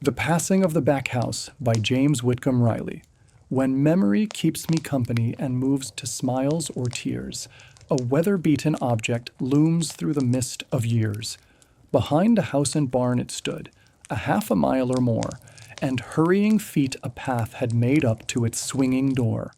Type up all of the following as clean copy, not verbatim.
The Passing of the Backhouse by James Whitcomb Riley. When memory keeps me company and moves to smiles or tears, a weather-beaten object looms through the mist of years. Behind a house and barn it stood, a half a mile or more, and hurrying feet a path had made up to its swinging door.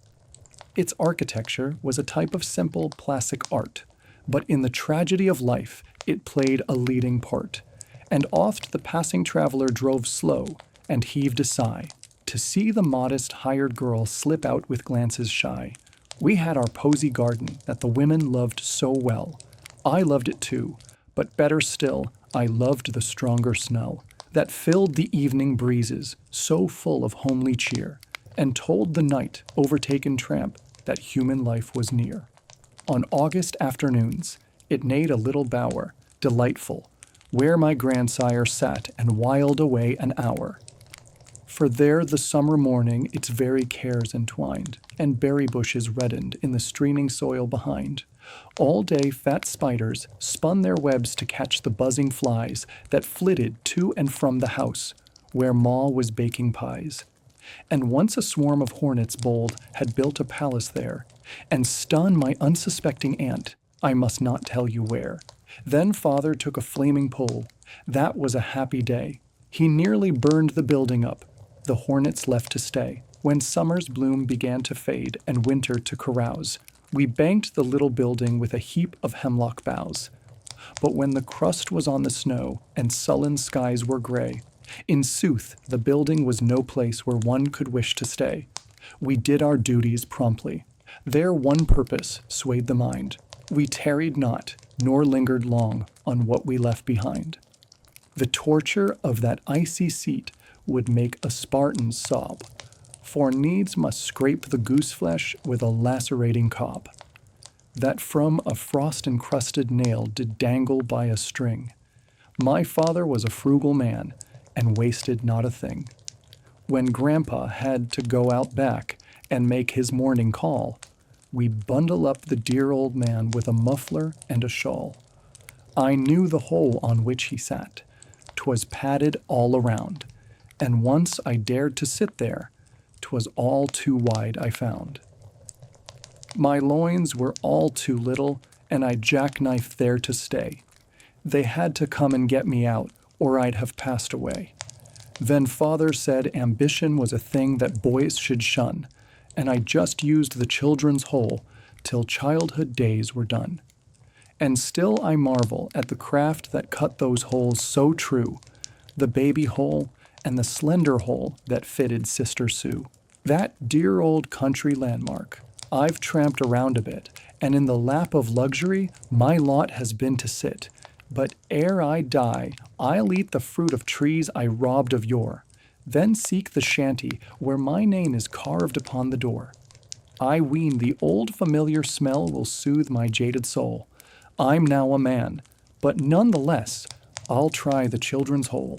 Its architecture was a type of simple classic art, but in the tragedy of life it played a leading part. And oft the passing traveler drove slow and heaved a sigh to see the modest hired girl slip out with glances shy. We had our posy garden that the women loved so well. I loved it too, but better still, I loved the stronger smell that filled the evening breezes, so full of homely cheer, and told the night, overtaken tramp, that human life was near. On August afternoons, it neighed a little bower, delightful, where my grandsire sat and whiled away an hour. For there the summer morning its very cares entwined, and berry bushes reddened in the streaming soil behind. All day fat spiders spun their webs to catch the buzzing flies that flitted to and from the house, where Ma was baking pies. And once a swarm of hornets bold had built a palace there, and stung my unsuspecting aunt, I must not tell you where. Then father took a flaming pole. That was a happy day. He nearly burned the building up. The hornets left to stay. When summer's bloom began to fade and winter to carouse, we banked the little building with a heap of hemlock boughs. But when the crust was on the snow and sullen skies were gray, in sooth the building was no place where one could wish to stay. We did our duties promptly. There one purpose swayed the mind. We tarried not, nor lingered long on what we left behind. The torture of that icy seat would make a Spartan sob, for needs must scrape the goose-flesh with a lacerating cob, that from a frost-encrusted nail did dangle by a string. My father was a frugal man, and wasted not a thing. When Grandpa had to go out back and make his morning call, we bundle up the dear old man with a muffler and a shawl. I knew the hole on which he sat. 'Twas padded all around, and once I dared to sit there. 'Twas all too wide, I found. My loins were all too little, and I jackknifed there to stay. They had to come and get me out, or I'd have passed away. Then father said ambition was a thing that boys should shun, and I just used the children's hole till childhood days were done. And still I marvel at the craft that cut those holes so true, the baby hole and the slender hole that fitted Sister Sue. That dear old country landmark, I've tramped around a bit, and in the lap of luxury my lot has been to sit. But ere I die, I'll eat the fruit of trees I robbed of yore, then seek the shanty where my name is carved upon the door. I ween the old familiar smell will soothe my jaded soul. I'm now a man, but none the less I'll try the children's hole.